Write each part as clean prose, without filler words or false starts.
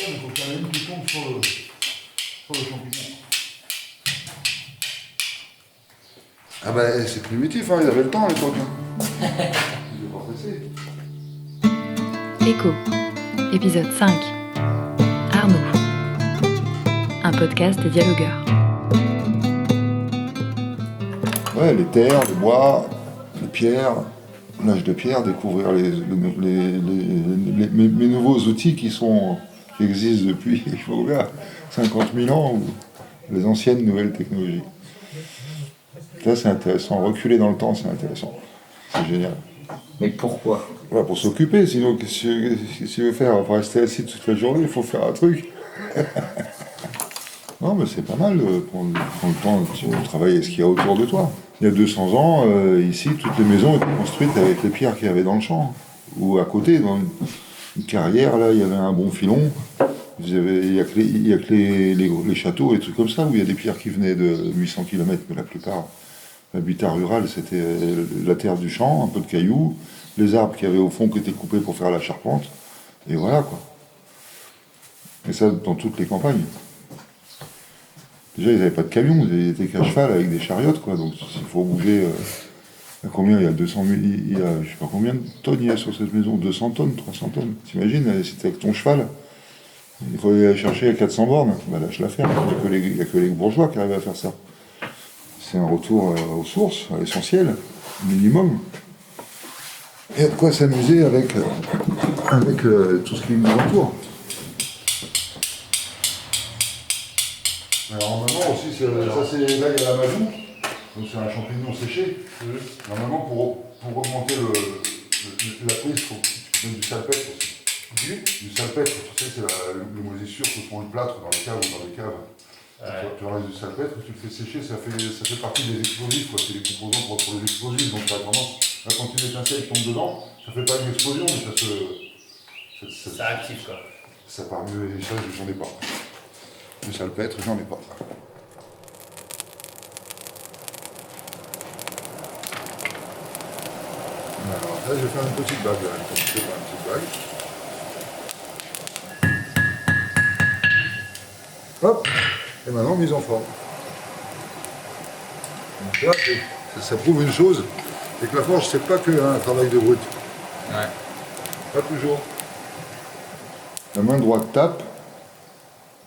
il faut qu'il y en ait une qui tombe sur le champignon. Ah bah c'est primitif, hein, ils avaient le temps à l'époque. Hein. Ils n'ont pas pressé. Écho, épisode 5. Arnaud. Un podcast des dialogueurs. Ouais, les terres, les bois, les pierres, l'âge de pierre, découvrir mes nouveaux outils qui existent depuis, il faut bien, 50 000 ans, ou les anciennes nouvelles technologies. Ça, c'est intéressant. Reculer dans le temps, c'est intéressant. C'est génial. Mais pourquoi? Voilà, pour s'occuper, sinon, qu'est-ce que tu veux faire? Pour rester assis toute la journée, il faut faire un truc. Non, mais c'est pas mal de prendre le temps de travailler ce qu'il y a autour de toi. Il y a 200 ans, ici, toutes les maisons étaient construites avec les pierres qu'il y avait dans le champ. Ou à côté, dans une carrière, là, il y avait un bon filon. Il n'y a que les châteaux et des trucs comme ça, où il y a des pierres qui venaient de 800 km, mais la plupart, l'habitat rural, c'était la terre du champ, un peu de cailloux, les arbres qu'il y avait au fond qui étaient coupés pour faire la charpente, et voilà, quoi. Et ça, dans toutes les campagnes. Déjà, ils n'avaient pas de camion, ils étaient qu'à cheval avec des chariotes, quoi. Donc, s'il faut bouger, combien il y a 200 000, il y a, je sais pas combien de tonnes il y a sur cette maison, 200 tonnes, 300 tonnes. T'imagines, si t'es avec ton cheval, il faut aller chercher à 400 bornes, bah lâche l'affaire. Il n'y a que les bourgeois qui arrivent à faire ça. C'est un retour aux sources, à l'essentiel, minimum. Et de quoi s'amuser avec tout ce qui nous entoure. Alors normalement aussi, là il y a la majou, donc c'est un champignon séché. Normalement pour augmenter la prise, il faut que tu mettes du salpêtre aussi. Du salpêtre, tu sais, c'est les moisissures que font le plâtre dans les caves ou dans les caves. Tu rajoutes du salpêtre, tu le fais sécher, ça fait partie des explosifs, quoi. C'est les composants pour les explosifs, donc ça a tendance, là, quand une étincelle tombe dedans, ça fait pas une explosion, mais Ça active quoi. ça part mieux, et ça j'en ai pas. Le salpêtre, j'en ai pas. Alors là, je vais faire une petite bague, là. Je vais faire une petite bague. Hop. Et maintenant, mise en forme. Donc là, ça prouve une chose, c'est que la forge, c'est pas que un travail de brut. Ouais. Pas toujours. La main droite tape,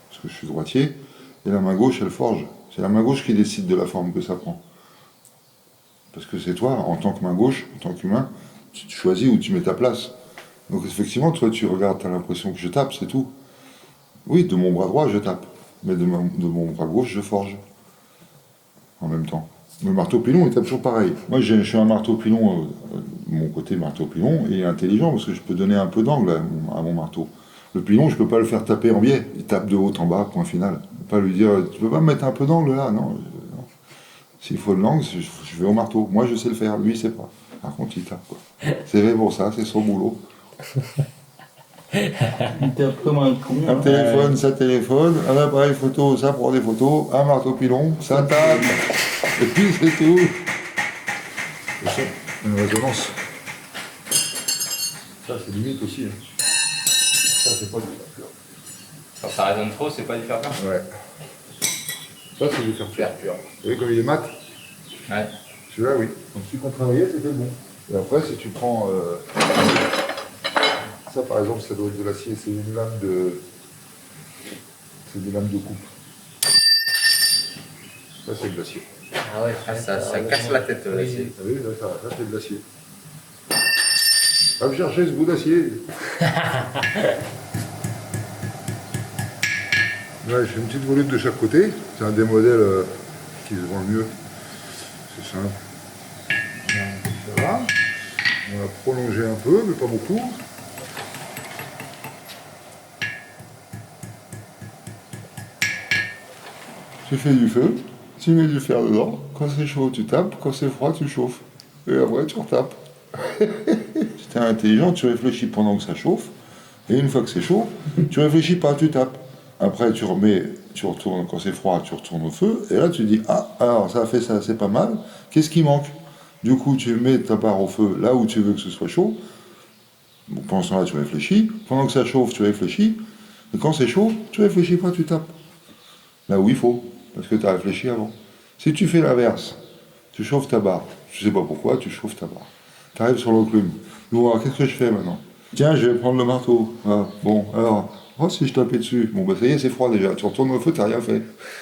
parce que je suis droitier, et la main gauche, elle forge. C'est la main gauche qui décide de la forme que ça prend. Parce que c'est toi, en tant que main gauche, en tant qu'humain, tu choisis où tu mets ta place. Donc effectivement, toi, tu regardes, tu as l'impression que je tape, c'est tout. Oui, de mon bras droit, je tape. Mais de mon bras gauche, je forge. En même temps. Le marteau-pilon, il tape toujours pareil. Moi, je suis un marteau-pilon, mon côté marteau-pilon est intelligent, parce que je peux donner un peu d'angle à mon marteau. Le pilon, je peux pas le faire taper en biais. Il tape de haut en bas, point final. Je peux pas lui dire, tu peux pas me mettre un peu d'angle là, non. S'il faut de l'angle, je vais au marteau. Moi, je sais le faire, lui, il sait pas. Par contre, il tape, quoi. C'est fait pour ça, c'est son boulot. Il tape comme un con. Un téléphone, ça téléphone. Un appareil photo, ça prend des photos. Un marteau-pilon, ça tape. Et puis, c'est tout. Et ça, une résonance. Ça, c'est limite aussi. Hein. Ça, c'est pas du fer-pur. Quand ça résonne trop, c'est pas du fer-pur. Ouais. Ça, c'est du fer-pur. Fer-pur. Vous voyez comme il est mat? Ouais. Celui-là, oui. Donc si tu travaillais, c'était bon. Et après, si tu prends... ça, par exemple, ça doit être de l'acier. C'est une lame de... C'est des lames de coupe. Ça, c'est de l'acier. Ah ouais, ça casse la tête l'acier. Vous voyez, ça, c'est de l'acier. Va me chercher ce bout d'acier. Là, j'ai une petite volute de chaque côté. C'est un des modèles qui se vend le mieux. C'est simple. Ça va. On va prolonger un peu, mais pas beaucoup. Tu fais du feu, tu mets du fer dedans. Quand c'est chaud, tu tapes. Quand c'est froid, tu chauffes. Et après, tu retapes. Si t'es intelligent, tu réfléchis pendant que ça chauffe. Et une fois que c'est chaud, tu réfléchis pas, tu tapes. Après, tu retournes, quand c'est froid, tu retournes au feu. Et là, tu dis, ah, alors ça a fait ça, c'est pas mal. Qu'est-ce qui manque? Du coup, tu mets ta barre au feu là où tu veux que ce soit chaud. Bon, pendant ce temps-là, tu réfléchis. Pendant que ça chauffe, tu réfléchis. Mais quand c'est chaud, tu réfléchis pas, tu tapes. Là où il faut, parce que tu as réfléchi avant. Si tu fais l'inverse, tu chauffes ta barre. Je sais pas pourquoi, tu chauffes ta barre. Tu arrives sur l'enclume. Bon, alors qu'est-ce que je fais maintenant? Tiens, je vais prendre le marteau. Ah, bon, alors, oh, si je tapais dessus. Bon, bah ça y est, c'est froid déjà. Tu retournes au feu, tu n'as rien fait.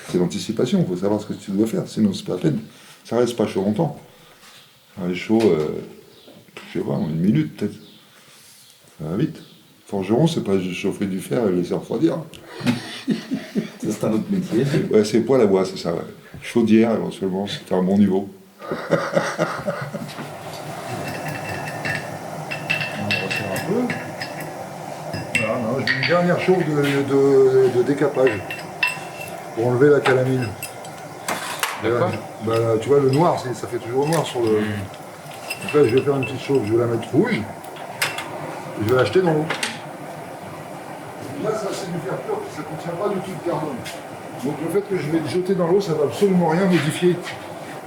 C'est l'anticipation, il faut savoir ce que tu dois faire, sinon c'est pas la peine. Ça reste pas chaud longtemps. Ça reste chaud, je sais pas, une minute peut-être. Ça va vite. Forgeron, c'est pas juste chauffer du fer et le laisser refroidir. C'est un autre métier. Ouais, c'est poêle à bois, c'est ça, ouais. Chaudière, éventuellement, c'est un bon niveau. On va refaire un peu. Voilà, non, j'ai une dernière chauffe de décapage pour enlever la calamine. D'accord. Bah, tu vois, le noir, ça fait toujours noir sur le. Donc là, je vais faire une petite chauffe, je vais la mettre rouge. Et je vais l'acheter dans l'eau. Là, ça, c'est du fer pur, ça ne contient pas du tout de carbone. Donc le fait que je vais le jeter dans l'eau, ça ne va absolument rien modifier.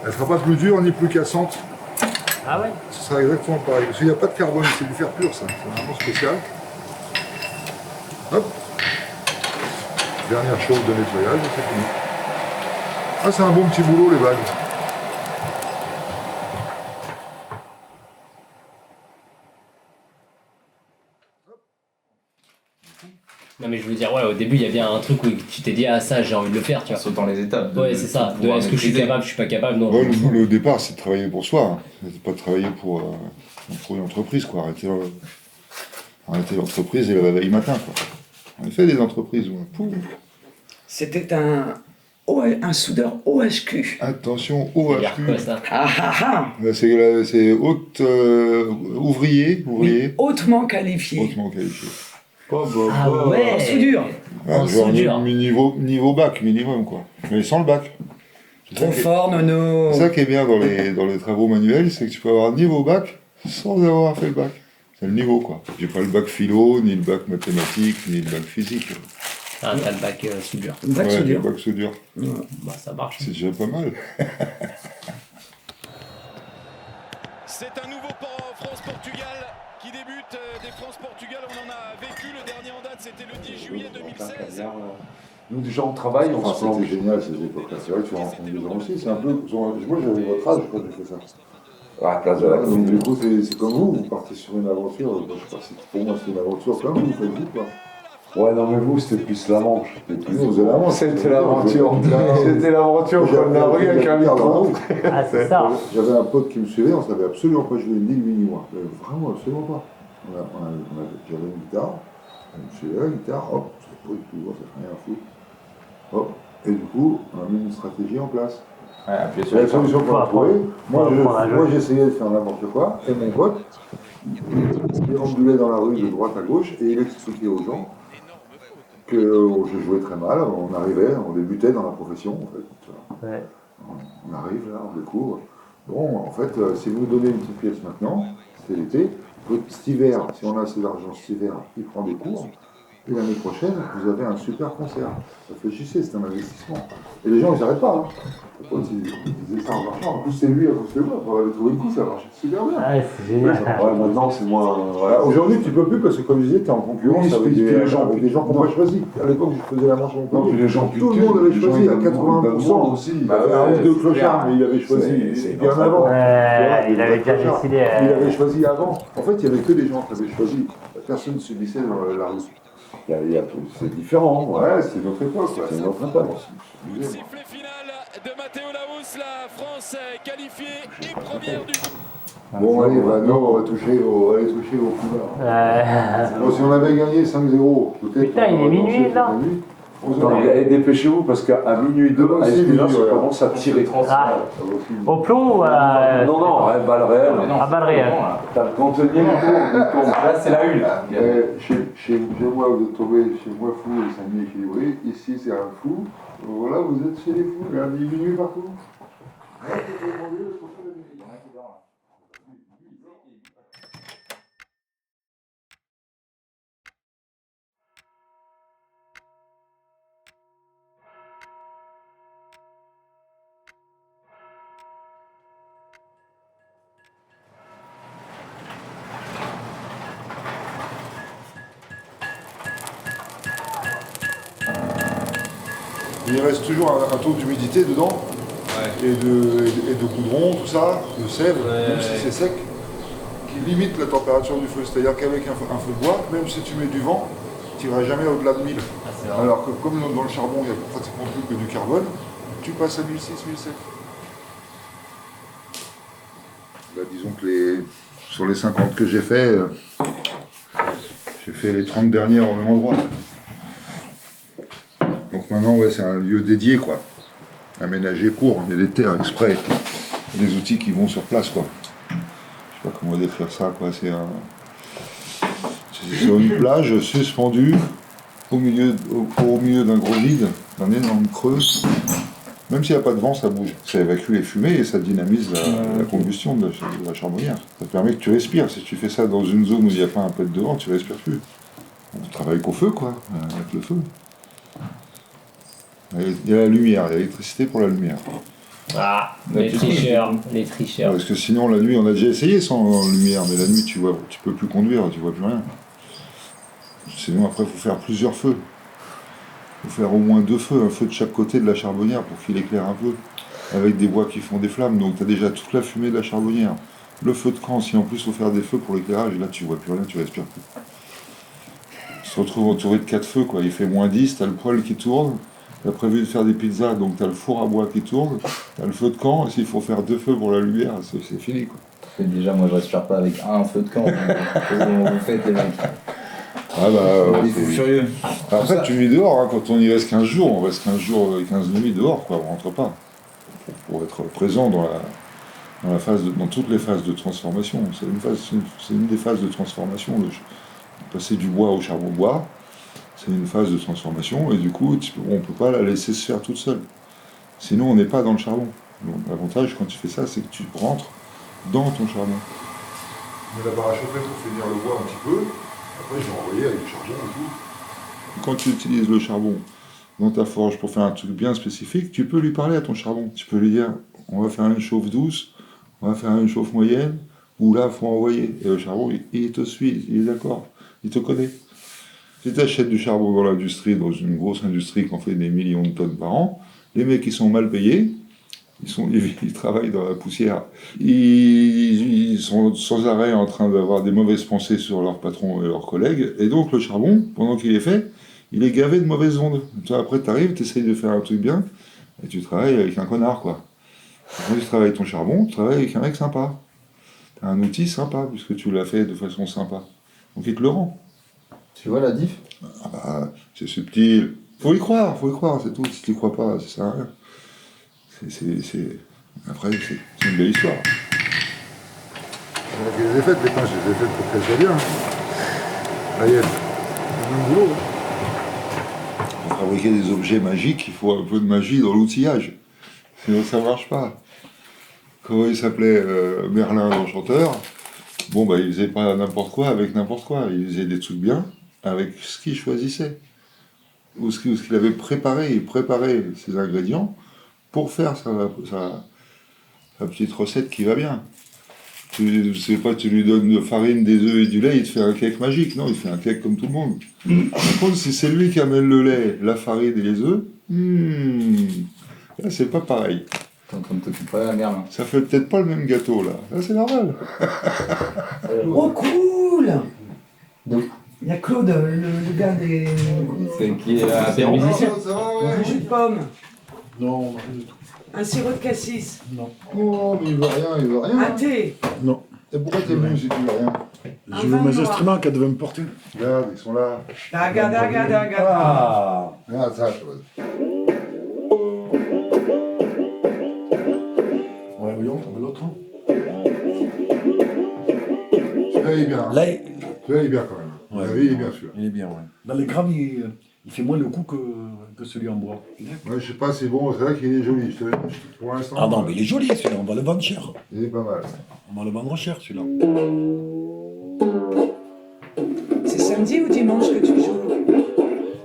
Elle ne sera pas plus dure ni plus cassante. Ah ouais? Ce sera exactement pareil. Parce qu'il n'y a pas de carbone, c'est du fer pur, ça. C'est vraiment spécial. Hop. Dernière chauffe de nettoyage, et c'est fini. Ah, c'est un bon petit boulot, les bagues. Non mais je veux dire, ouais, au début il y a bien un truc où tu t'es dit, ah ça j'ai envie de le faire, tu vois. Sautant les étapes. Ouais, c'est ça. De est-ce que je suis capable, je suis pas capable, non. Ouais, au départ, c'est de travailler pour soi. Hein. C'est pas de travailler pour une entreprise, quoi. Arrêter l'entreprise et le réveil matin, quoi. On a fait des entreprises où... Pouf. C'était un soudeur OHQ. Attention, Regarde quoi, OHQ. ça. Ah ah ah. Là, c'est haute ouvrier, Oui, hautement qualifié. hautement qualifié. Ah En ouais. soudure. En Genre soudure. niveau bac minimum, quoi. Mais sans le bac. C'est Trop fort, Nono. ça qui est bien dans les travaux manuels, c'est que tu peux avoir niveau bac sans avoir fait le bac. C'est le niveau, quoi. J'ai pas le bac philo, ni le bac mathématique, ni le bac physique. Ah, t'as le bac soudure. Bac Ouais, soudure. le bac soudure. Bah ça marche. C'est déjà pas mal. C'est un nouveau port France-Portugal qui débute des France-Portugal. On en a vécu. Le dernier en date, c'était le 10 juillet 2016. Nous, déjà, on travaille, on se plonge. C'était génial ces époques-là. C'est vrai que tu rencontres des gens aussi. C'est un peu. Moi, j'avais votre âge quand j'ai fait ça. À la place de la Donc, du coup, c'est comme vous partez sur une aventure. Je sais pas si pour moi, c'est une aventure comme vous faites, vous, quoi. Ouais, non, mais vous, c'était plus la Manche. Vous avez la Manche. C'était l'aventure. C'était l'aventure qu'on a rue avec un micro. Ah, c'est ça. J'avais un pote qui me suivait, on savait absolument pas jouer une ligne, lui ni moi. Vraiment, absolument pas. J'avais une guitare, il me suivait la guitare, hop, je savais pas du tout, ça fait rien à foutre. Hop, et du coup, on a mis une stratégie en place. Ouais, appuyer C'est la solution qu'on a trouvée. Moi, apprendre j'essayais de faire n'importe quoi, et mon pote, il ambulait dans la rue de droite à gauche, et il expliquait aux gens que je jouais très mal, on débutait dans la profession, en fait. Ouais. On arrive là, on découvre. Bon, en fait, si vous nous donnez une petite pièce maintenant, c'était l'été, cet hiver, si on a assez d'argent cet hiver, il prend des cours, et l'année prochaine, vous avez un super concert. Réfléchissez, c'est un investissement. Et les gens, ils n'arrêtent pas. Hein. Ils disaient ça en marchant. En plus, c'est lui, à cause de moi. On avait trouvé le coup, ça marchait super bien. Ah, c'est génial. Ouais, maintenant, c'est moins. Voilà. Aujourd'hui, tu peux plus parce que, comme je disais, tu es en concurrence Oui, avec puis des les gens- gens qui n'ont pas choisi. À l'époque, je faisais la manche en Non, premier. puis les gens Tout le monde avait choisi à 80%. aussi. Bah, un ou deux clochards, mais il avait choisi C'est bien avant. Ouais, il avait déjà Clochards. décidé. Il avait choisi avant. En fait, il n'y avait que des gens qui avaient choisi. Personne ne subissait dans la rue. C'est différent. Ouais, c'est notre époque. quoi. C'est notre époque. Sifflet final de Matteo Laos. La France est qualifiée et première du Bon, allez, bah, nous, on va aller toucher au couleur. Bon, si on avait gagné 5-0, peut-être. Putain, il est minuit, là. Non, mais dépêchez-vous parce qu'à minuit 2, Ah, à c'est Espina, minuit, ça ouais. commence à tirer. Ah, au plomb ou à... Non, non, ouais, balle réelle. À balle réelle. T'as le cantonnier, il tombe. Là, c'est la une. Chez moi, vous êtes tombé chez moi fou et c'est un équilibré. Ici, c'est un fou. Voilà, vous êtes chez les fous. Il y a un diminué partout. Il reste toujours un taux d'humidité dedans, et de goudron, tout ça, de sève, même si c'est sec, qui limite la température du feu. C'est-à-dire qu'avec un feu de bois, même si tu mets du vent, tu n'iras jamais au-delà de 1000. Alors que comme dans le charbon, il n'y a pratiquement plus que du carbone, tu passes à 1006, 1007. Là, disons que sur les 50 que j'ai fait les 30 dernières au même endroit. Donc maintenant, ouais, c'est un lieu dédié, quoi. Aménagé pour, il y a des terres exprès, il y a des outils qui vont sur place, quoi. Je sais pas comment décrire ça, quoi. C'est sur une plage suspendue au milieu d'un gros vide, d'un énorme creux. Même s'il n'y a pas de vent, ça bouge. Ça évacue les fumées et ça dynamise la combustion de la charbonnière. Ça permet que tu respires. Si tu fais ça dans une zone où il n'y a pas un peu de vent, tu respires plus. On travaille qu'au feu, quoi, avec le feu. Il y a la lumière, il y a l'électricité pour la lumière. Ah, les tricheurs. Parce que sinon, la nuit, on a déjà essayé sans lumière, mais la nuit, tu peux plus conduire, tu vois plus rien. Sinon, après, il faut faire plusieurs feux. Il faut faire au moins 2 feux, un feu de chaque côté de la charbonnière pour qu'il éclaire un peu, avec des bois qui font des flammes. Donc tu as déjà toute la fumée de la charbonnière. Le feu de camp, si en plus il faut faire des feux pour l'éclairage, là tu vois plus rien, tu respires plus. Tu te retrouves entouré de 4 feux, quoi. Il fait moins 10, tu as le poêle qui tourne, tu as prévu de faire des pizzas, donc tu as le four à bois qui tourne, tu as le feu de camp, et s'il faut faire 2 feux pour la lumière, c'est fini, quoi. Déjà, moi je respire pas avec un feu de camp. Vous faites les mecs. Ah bah, Des fous furieux. Après, tu vis dehors, hein. Quand on y reste 15 jours, on reste 15 jours et 15 nuits dehors, quoi. On rentre pas. Pour être présent dans toutes les phases de transformation. C'est une des phases de transformation. Passer du bois au charbon bois, c'est une phase de transformation, et du coup, on ne peut pas la laisser se faire toute seule. Sinon, on n'est pas dans le charbon. Donc, l'avantage, quand tu fais ça, c'est que tu rentres dans ton charbon. On met la barre à chauffer pour finir le bois un petit peu. Après, je vais envoyer avec du charbon et tout. Quand tu utilises le charbon dans ta forge pour faire un truc bien spécifique, tu peux lui parler à ton charbon. Tu peux lui dire, on va faire une chauffe douce, on va faire une chauffe moyenne, ou là, il faut envoyer. Et le charbon, il te suit, il est d'accord, il te connaît. Si tu achètes du charbon dans l'industrie, dans une grosse industrie qui en fait des millions de tonnes par an, les mecs, ils sont mal payés. Ils travaillent dans la poussière. Ils sont sans arrêt en train d'avoir des mauvaises pensées sur leurs patrons et leurs collègues. Et donc le charbon, pendant qu'il est fait, il est gavé de mauvaises ondes. Après, tu arrives, tu essayes de faire un truc bien, et tu travailles avec un connard, quoi. Quand tu travailles ton charbon, tu travailles avec un mec sympa. Tu as un outil sympa, puisque tu l'as fait de façon sympa. Donc il te le rend. Tu vois la diff? Ah bah, c'est subtil. Faut y croire, c'est tout. Si tu n'y crois pas, ça sert à rien. Après, c'est une belle histoire. Je les ai faites, les pinces, je les ai faites pour qu'elles soient bien. Là, il y a le même boulot. Pour fabriquer des objets magiques, il faut un peu de magie dans l'outillage. Sinon, ça ne marche pas. Comment il s'appelait Merlin, l'enchanteur? Bon, bah, il faisait pas n'importe quoi avec n'importe quoi. Il faisait des trucs bien avec ce qu'il choisissait. Ou ce qu'il avait préparé. Il préparait ses ingrédients pour faire sa petite recette qui va bien. Tu lui donnes de farine, des œufs et du lait, il te fait un cake magique. Non, il fait un cake comme tout le monde. Par contre, si c'est lui qui amène le lait, la farine et les œufs, là, c'est pas pareil. T'es en train de t'occuper de la merde. Ça fait peut-être pas le même gâteau, là. Là, c'est normal. Oh, cool! Donc, Il y a Claude, le gars des... c'est qui est un musicien. Un jus de pomme, Non, rien du tout. un sirop de cassis, Oh, mais il veut rien. un thé, Non. Et pourquoi t'es venu si tu veux rien? Un Je veux vin mes noir. instruments qu'elle devait me porter. Regarde, ils sont là. daga, daga, daga. Ah. Regarde ça, Claude. Ouais, voyons, on met l'autre. Celui-là, il est bien. Là, Celui-là, il est bien quand même. Ouais. La vie, il est bien celui-là. il est bien, ouais. Dans les grammes, il fait moins le coup que celui en bois. Ouais, je sais pas, c'est bon, c'est vrai qu'il est joli. Pour l'instant, Ah non, mais il est joli celui-là, on va le vendre cher. il est pas mal. On va le vendre cher celui-là. C'est samedi ou dimanche que tu joues?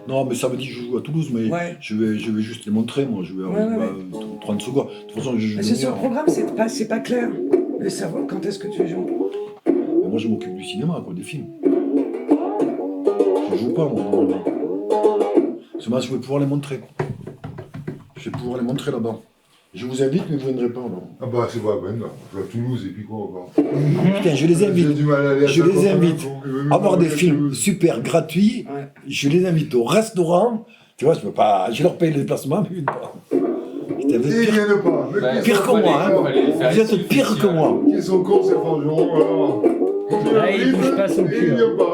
Non, mais samedi je joue à Toulouse, mais Ouais. je vais juste les montrer, moi. Je vais Ouais, ouais, 30 secondes. De toute façon, je joue. Parce que sur le programme, c'est pas clair. Le savoir quand est-ce que tu joues. Mais moi, je m'occupe du cinéma, quoi, des films. Je joue pas, moi, normalement. Seulement, je vais pouvoir les montrer. Je vais pouvoir les montrer là-bas. Je vous invite, mais vous ne viendrez pas. Non. Ah bah c'est pas ben, je vais à Toulouse et puis quoi encore. Putain, je les invite. J'ai du mal à aller à Je les 50 invite. ans, il veut même Avoir pas des aller à films Toulouse. super gratuits. Ouais. Je les invite au restaurant. Tu vois, je peux pas. Je leur paye le déplacement, mais ils viennent pas. Putain, vous êtes Ils viennent pas. Mais Ouais. qui pire sont que cons, moi, hein. Vous êtes pire que moi. Qui sont cons, ces forgerons, alors. Là, il bouge pas son Et cul, il hein. vient pas.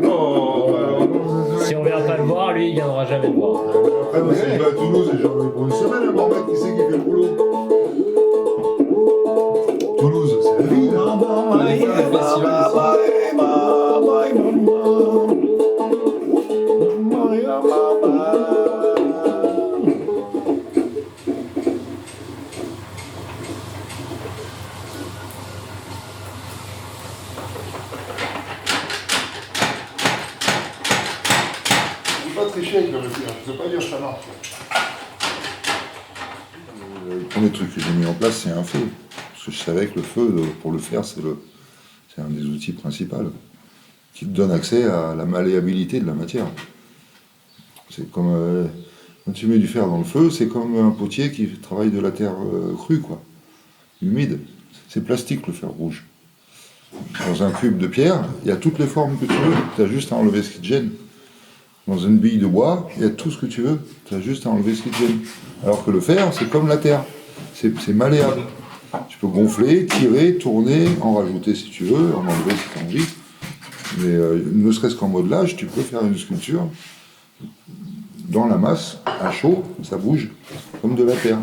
Non, alors, comment ça se Si fait on vient pas le voir, lui, il viendra jamais le voir. Après, moi, si je vais à Toulouse et j'en vais pour une semaine, à Barbette, qui c'est qui fait le boulot Toulouse, c'est la vie, hein. Je ne vais pas tricher avec le référent, je ne sais pas dire ça marche. Le premier truc que j'ai mis en place, c'est un feu. Parce que je savais que le feu, pour le faire, c'est un des outils principaux qui te donne accès à la malléabilité de la matière. C'est comme quand tu mets du fer dans le feu, c'est comme un potier qui travaille de la terre crue, quoi, humide. C'est plastique le fer rouge. Dans un cube de pierre, il y a toutes les formes que tu veux. Tu as juste à enlever ce qui te gêne. Dans une bille de bois, il y a tout ce que tu veux. Tu as juste à enlever ce qui te gêne. Alors que le fer, c'est comme la terre. C'est malléable. Tu peux gonfler, tirer, tourner, en rajouter si tu veux, en enlever si tu as envie. Mais ne serait-ce qu'en modelage, tu peux faire une sculpture dans la masse, à chaud, ça bouge, comme de la terre.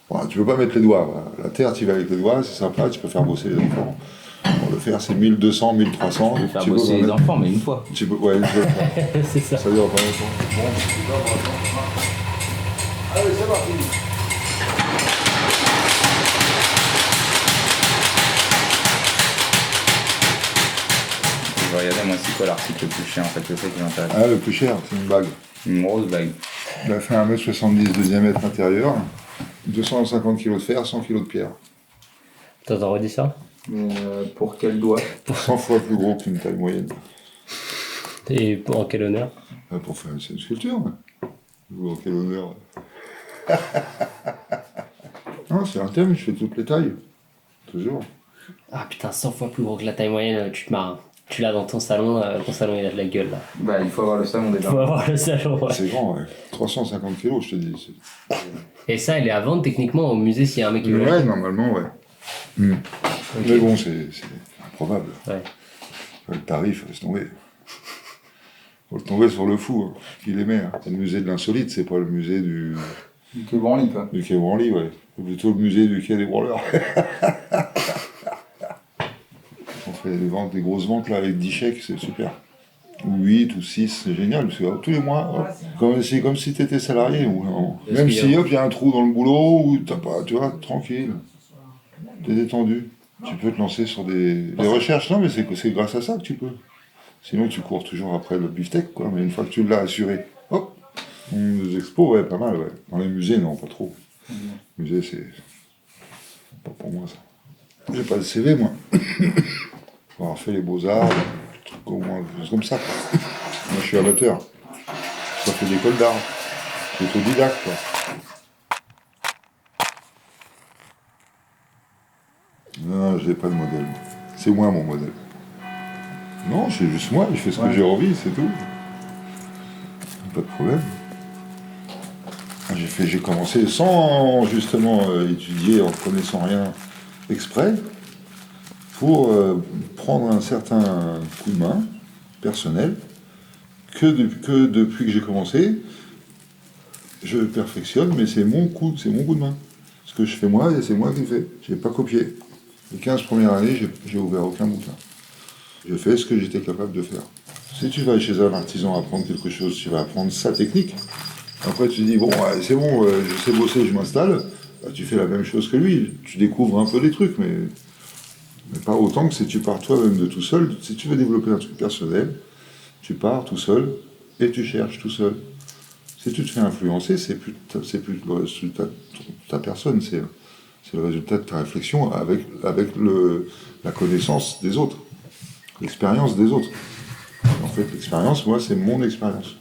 Bon, tu peux pas mettre les doigts. Voilà. La terre, tu vas avec les doigts, c'est sympa, tu peux faire bosser les enfants. Bon, le fer, c'est 1200, 1300. Je vais faire tu peux bosser en les mettre- enfants, mais une fois. Tu peux, ouais, une fois. C'est ça. Ça dure pas longtemps. Bon, c'est là, maintenant. Allez, c'est parti. Je vais regarder moi c'est quoi l'article le plus cher en fait, le fait qui m'intéresse. Ah, le plus cher, c'est une bague. Une grosse bague. Il a fait 1m70 de diamètre intérieur, 250 kg de fer, 100 kg de pierre. T'as redit ça? Mais pour quel doigt 100 fois plus gros qu'une taille moyenne. Et en quel honneur? Pour faire c'est une sculpture. Ouais. Oh, quel honneur. Non, c'est un thème, je fais toutes les tailles. Toujours. Ah putain, 100 fois plus gros que la taille moyenne, tu te marres. Tu l'as dans ton salon il a de la gueule là. Bah il faut avoir le salon déjà. Faut avoir le salon, ouais. C'est grand, ouais. 350 kg, je te dis. Et ça, elle est à vendre techniquement au musée s'il y a un mec qui veut Ouais, l'acheter. normalement, ouais. Mais bon, c'est improbable. Ouais. Le tarif, laisse tomber. Faut le tomber sur le fou, hein, qui l'aimait. Hein. Le musée de l'insolite, c'est pas le musée du Quai Branly quoi. Quai Branly, ouais. C'est plutôt le musée du Quai des Branleurs. On fait des grosses ventes là avec 10 chèques, c'est super. Ou 8 ou 6, c'est génial, parce que tous les mois, c'est comme si tu étais salarié. Même si hop, il y a un trou dans le boulot, ou t'as pas, tu vois, tranquille. T'es détendu. Tu peux te lancer sur des recherches, non mais c'est grâce à ça que tu peux. Sinon tu cours toujours après le beefsteak, quoi, mais une fois que tu l'as assuré, hop, les expos, ouais, pas mal, ouais. Dans les musées, non, pas trop. Musée, c'est pas pour moi ça. J'ai pas de CV, moi. Faut avoir fait les beaux-arts, des trucs comme ça, quoi. Moi, je suis amateur. J'ai pas fait d'école d'art. Je suis autodidacte, quoi. Non, j'ai pas de modèle. C'est moi mon modèle. Non, c'est juste moi, je fais ce que j'ai envie, c'est tout. Pas de problème. J'ai commencé sans justement étudier, en connaissant rien exprès, pour prendre un certain coup de main personnel, que depuis que j'ai commencé, je perfectionne, mais c'est mon coup de main. Ce que je fais moi, et c'est moi qui le fais. Je n'ai pas copié. Les 15 premières années, j'ai ouvert aucun bouquin. J'ai fait ce que j'étais capable de faire. Si tu vas chez un artisan apprendre quelque chose, tu vas apprendre sa technique. Après, tu dis, bon, ouais, c'est bon, je sais bosser, je m'installe. Bah, tu fais la même chose que lui. Tu découvres un peu des trucs, mais pas autant que si tu pars toi-même de tout seul. Si tu veux développer un truc personnel, tu pars tout seul et tu cherches tout seul. Si tu te fais influencer, c'est plus le résultat de ta personne, c'est le résultat de ta réflexion avec la connaissance des autres, l'expérience des autres. En fait, l'expérience, moi, c'est mon expérience.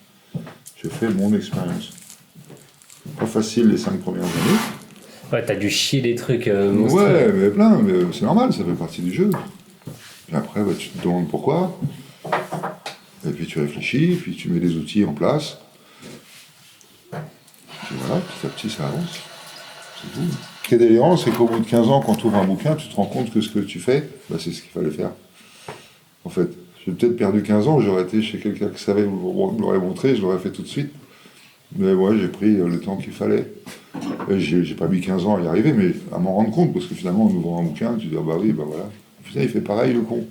Je fais mon expérience. pas facile les 5 premières années. Ouais, t'as dû chier des trucs monstrueux. Ouais, mais plein, mais c'est normal, ça fait partie du jeu. Puis après, bah, tu te demandes pourquoi. Et puis tu réfléchis, puis tu mets des outils en place. Puis voilà, petit à petit, ça avance. C'est tout. Ce qui est délirant, c'est qu'au bout de 15 ans, quand tu ouvres un bouquin, tu te rends compte que ce que tu fais, bah, c'est ce qu'il fallait faire. En fait, j'ai peut-être perdu 15 ans, j'aurais été chez quelqu'un qui savait, me l'aurait montré, je l'aurais fait tout de suite. Mais ouais, j'ai pris le temps qu'il fallait. Et j'ai pas mis 15 ans à y arriver, mais à m'en rendre compte, parce que finalement, en ouvrant un bouquin, tu te dis, ah bah oui, bah voilà. Putain, il fait pareil, le con.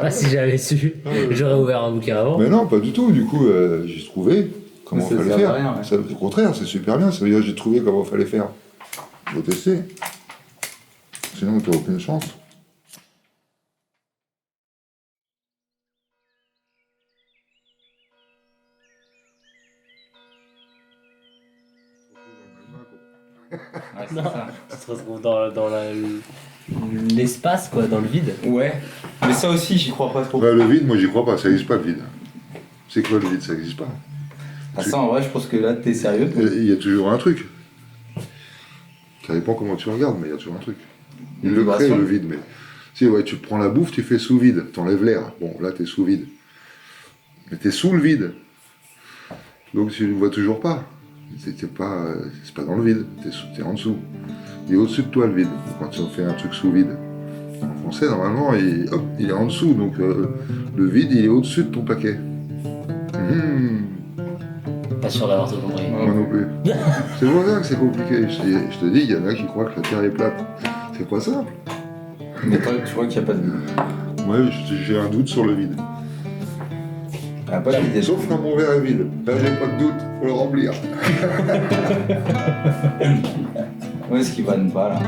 Ah, si j'avais su, j'aurais ouvert un bouquin avant. Mais non, pas du tout. Du coup, j'ai trouvé comment Mais ça fallait sert faire. à rien, ouais. Ça, au contraire, c'est super bien. Ça veut dire que j'ai trouvé comment fallait faire. Faut tester. Sinon, t'as aucune chance. Ouais, c'est Non, ça. tu te retrouves dans l'espace, quoi, dans le vide. Ouais, mais ça aussi, j'y crois pas trop. Ouais, le vide, moi, j'y crois pas. Ça n'existe pas, le vide. C'est quoi le vide? Ça n'existe pas. Ah, ça, en vrai, je pense que là, t'es sérieux. toi. Il y a toujours un truc. Ça dépend comment tu regardes, mais il y a toujours un truc. Il Une le crée, vibration. le vide, mais... Si, ouais, tu prends la bouffe, tu fais sous vide. T'enlèves l'air. Bon, là, t'es sous vide. Mais t'es sous le vide. Donc, tu ne le vois toujours pas. C'est pas dans le vide. T'es en dessous. Il est au-dessus de toi, le vide. Quand tu fais un truc sous vide. En français, normalement, il est en dessous. Donc, le vide, il est au-dessus de ton paquet. Pas sûr d'avoir tout compris. Moi non plus. C'est pour ça que c'est compliqué. Je te dis, il y en a qui croient que la Terre est plate. C'est pas simple. Mais toi, tu vois qu'il n'y a pas de. Moi, j'ai un doute sur le vide. Ah, pas de vide. Sauf quand mon verre est vide. Là, j'ai pas de doute, faut le remplir. Où est-ce qu'il va ne pas là?